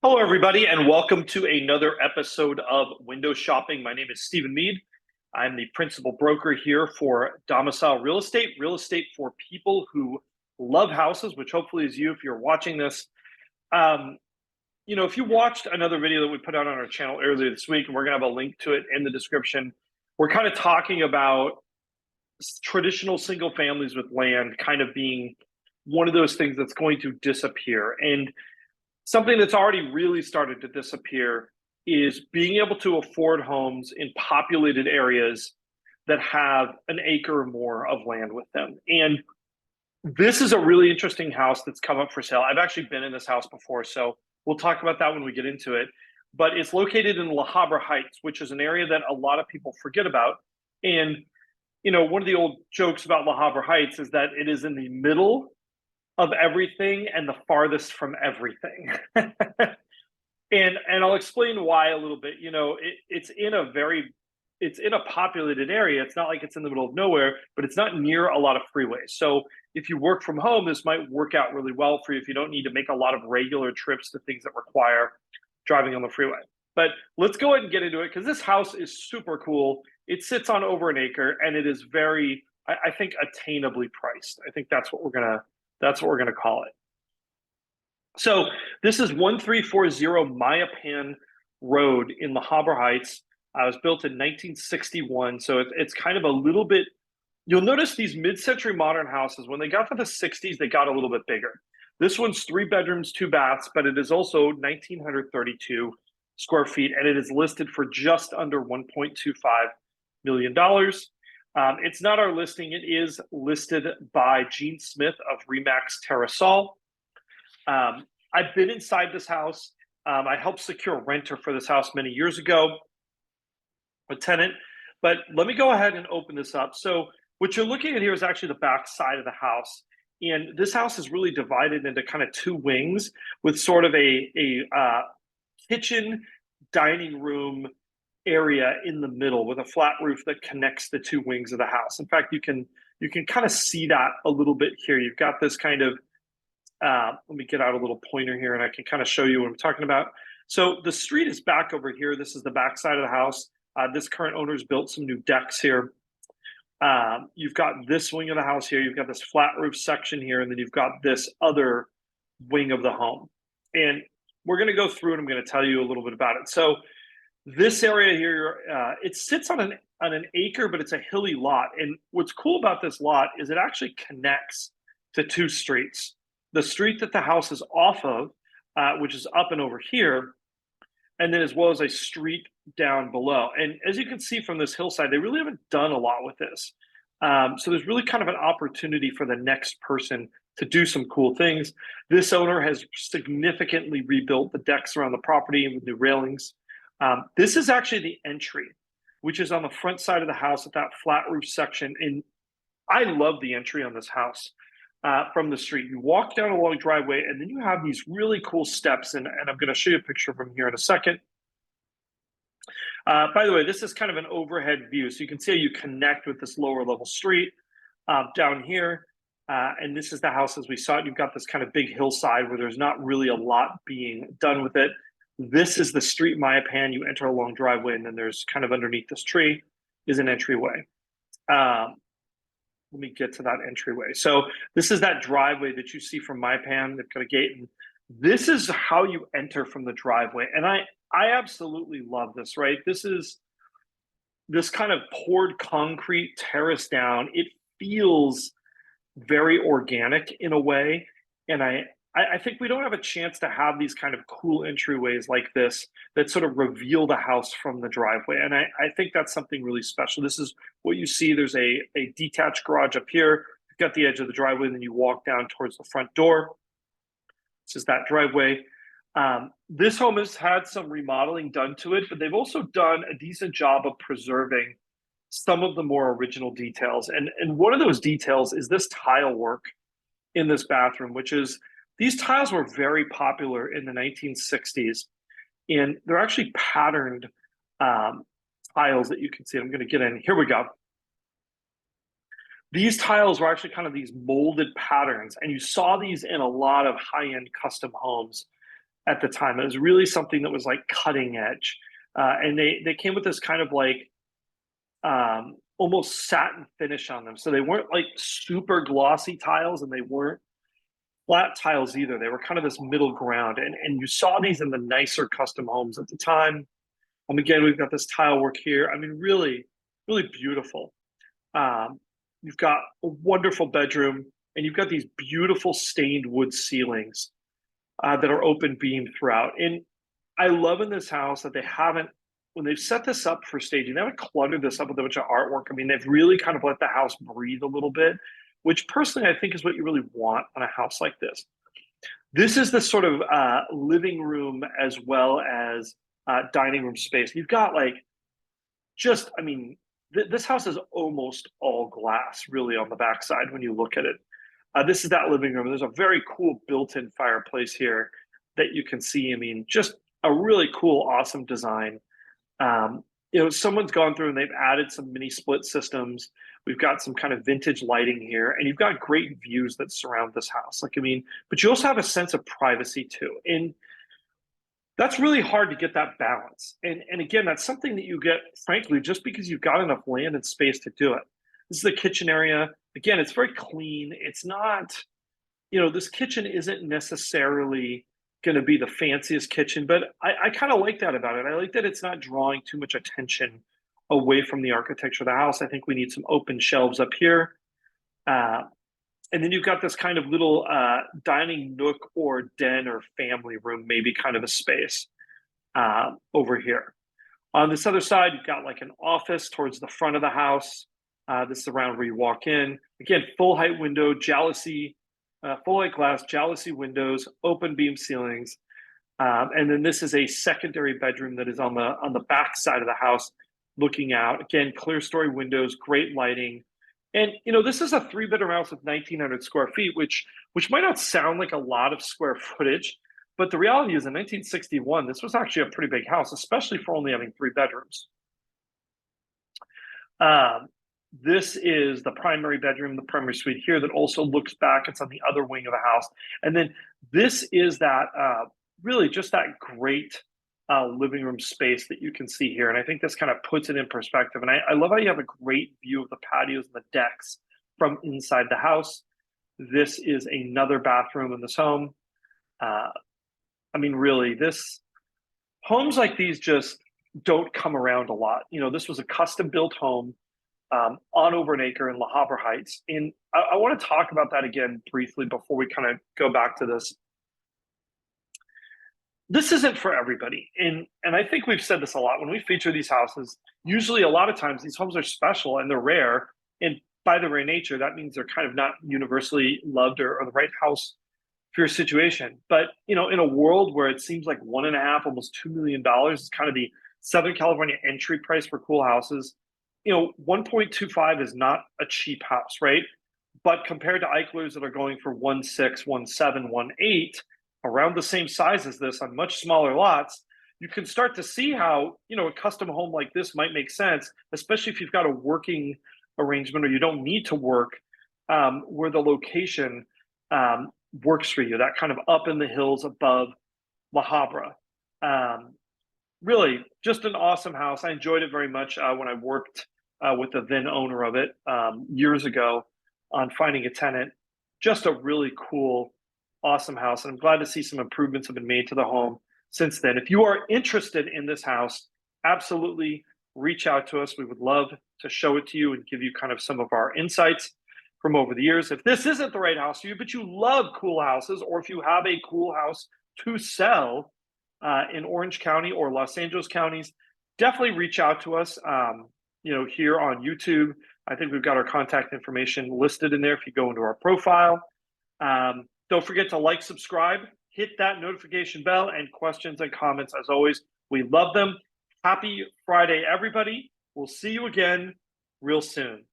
Hello, everybody, and welcome to another episode of Window Shopping. My name is Stephen Meade. I'm the principal broker here for Domicile real estate for people who love houses, which hopefully is you if you're watching this. If you watched another video that we put out on our channel earlier this week, and we're going to have a link to it in the description, we're kind of talking about traditional single families with land kind of being one of those things that's going to disappear. And something that's already really started to disappear is being able to afford homes in populated areas that have an acre or more of land with them. And this is a really interesting house that's come up for sale. I've actually been in this house before, so we'll talk about that when we get into it. But it's located in La Habra Heights, which is an area that a lot of people forget about. And, one of the old jokes about La Habra Heights is that it is in the middle of everything and the farthest from everything. and I'll explain why a little bit. It's in a populated area. It's not like it's in the middle of nowhere, but it's not near a lot of freeways. So if you work from home, this might work out really well for you if you don't need to make a lot of regular trips to things that require driving on the freeway. But let's go ahead and get into it because this house is super cool. It sits on over an acre and it is very, I think, attainably priced. I think that's what we're gonna call it. So this is 1340 Mayapan Road in La Habra Heights. It was built in 1961, so it's kind of a little bit. You'll notice these mid-century modern houses, when they got to the 60s, they got a little bit bigger. This one's 3 bedrooms, 2 baths, but it is also 1,932 square feet, and it is listed for just under $1.25 million. It's not our listing. It is listed by Gene Smith of Remax TerraSol. I've been inside this house. I helped secure a renter for this house many years ago, a tenant. But let me go ahead and open this up. So what you're looking at here is actually the back side of the house. And this house is really divided into kind of 2 wings with sort of a kitchen, dining room area in the middle with a flat roof that connects the 2 wings of the house. In fact, you can kind of see that a little bit here. You've got this kind of, let me get out a little pointer here and I can kind of show you what I'm talking about. So the street is back over here. This is the back side of the house. This current owner's built some new decks here. You've got this wing of the house here. You've got this flat roof section here, and then you've got this other wing of the home. And we're going to go through and I'm going to tell you a little bit about it. So this area here, it sits on an acre, but it's a hilly lot. And what's cool about this lot is it actually connects to 2 streets. The street that the house is off of, which is up and over here, and then as well as a street down below. And as you can see from this hillside, they really haven't done a lot with this. So there's really kind of an opportunity for the next person to do some cool things. This owner has significantly rebuilt the decks around the property with new railings. This is actually the entry, which is on the front side of the house at that flat roof section. And I love the entry on this house from the street. You walk down a long driveway and then you have these really cool steps. And I'm going to show you a picture from here in a second. By the way, this is kind of an overhead view. So you can see how you connect with this lower level street down here. And this is the house as we saw it. You've got this kind of big hillside where there's not really a lot being done with it. This is the street Mayapan. You enter a long driveway, and then there's kind of underneath this tree is an entryway. Let me get to that entryway. So this is that driveway that you see from Mayapan. They've got a gate, and this is how you enter from the driveway. And I absolutely love this, right? This is this kind of poured concrete terrace down. It feels very organic in a way. And I think we don't have a chance to have these kind of cool entryways like this that sort of reveal the house from the driveway. And I think that's something really special. This is what you see. There's a detached garage up here. You've got the edge of the driveway, and then you walk down towards the front door. This is that driveway. This home has had some remodeling done to it, but they've also done a decent job of preserving some of the more original details. And one of those details is this tile work in this bathroom, which is, these tiles were very popular in the 1960s, and they're actually patterned tiles that you can see. I'm going to get in. Here we go. These tiles were actually kind of these molded patterns, and you saw these in a lot of high-end custom homes at the time. It was really something that was like cutting edge. And they came with this kind of like almost satin finish on them. So they weren't like super glossy tiles and they weren't flat tiles either. They were kind of this middle ground. And you saw these in the nicer custom homes at the time. Again, we've got this tile work here. I mean, really, really beautiful. You've got a wonderful bedroom, and you've got these beautiful stained wood ceilings that are open beam throughout. And I love in this house that they haven't, when they've set this up for staging, they haven't cluttered this up with a bunch of artwork. I mean, they've really kind of let the house breathe a little bit, which personally I think is what you really want on a house like this. This is the sort of living room as well as dining room space. You've got like just, I mean, this house is almost all glass really on the backside when you look at it. This is that living room. There's a very cool built-in fireplace here that you can see. I mean, just a really cool, awesome design. You know, someone's gone through and they've added some mini split systems. We've got some kind of vintage lighting here, and you've got great views that surround this house. Like, I mean, but you also have a sense of privacy too. And that's really hard to get that balance. And again, that's something that you get, frankly, just because you've got enough land and space to do it. This is the kitchen area. Again, it's very clean. It's not, you know, this kitchen isn't necessarily going to be the fanciest kitchen, but I kind of like that about it. I like that it's not drawing too much attention away from the architecture of the house. I think we need some open shelves up here. And then you've got this kind of little dining nook or den or family room, maybe kind of a space over here. On this other side, you've got like an office towards the front of the house. This is around where you walk in. Again, full height window, jalousie, full height glass, jalousie windows, open beam ceilings. And then this is a secondary bedroom that is on the back side of the house looking out. Again, clear story windows, great lighting. And, you know, this is a 3-bedroom house with 1,900 square feet, which might not sound like a lot of square footage, but the reality is in 1961, this was actually a pretty big house, especially for only having 3 bedrooms. This is the primary bedroom, the primary suite here that also looks back. It's on the other wing of the house. And then this is that really just that great living room space that you can see here. And I think this kind of puts it in perspective. And I love how you have a great view of the patios and the decks from inside the house. This is another bathroom in this home. I mean, really, homes like these just don't come around a lot. You know, this was a custom built home on over an acre in La Habra Heights. And I want to talk about that again briefly before we kind of go back to this. This isn't for everybody. And I think we've said this a lot. When we feature these houses, usually a lot of times these homes are special and they're rare. And by their very nature, that means they're kind of not universally loved or the right house for your situation. But, you know, in a world where it seems like 1.5, almost $2 million is kind of the Southern California entry price for cool houses, you know, 1.25 is not a cheap house, right? But compared to Eichlers that are going for 1.6, 1.7, 1.8, around the same size as this on much smaller lots, you can start to see how, you know, a custom home like this might make sense, especially if you've got a working arrangement or you don't need to work where the location works for you, that kind of up in the hills above La Habra. Really just an awesome house. I enjoyed it very much when I worked with the then owner of it years ago on finding a tenant. Just a really cool, awesome house. And I'm glad to see some improvements have been made to the home since then. If you are interested in this house, absolutely reach out to us. We would love to show it to you and give you kind of some of our insights from over the years. If this isn't the right house for you, but you love cool houses, or if you have a cool house to sell in Orange County or Los Angeles counties, definitely reach out to us. You know, here on YouTube, I think we've got our contact information listed in there if you go into our profile. Don't forget to like, subscribe, hit that notification bell, and questions and comments. As always, we love them. Happy Friday, everybody. We'll see you again real soon.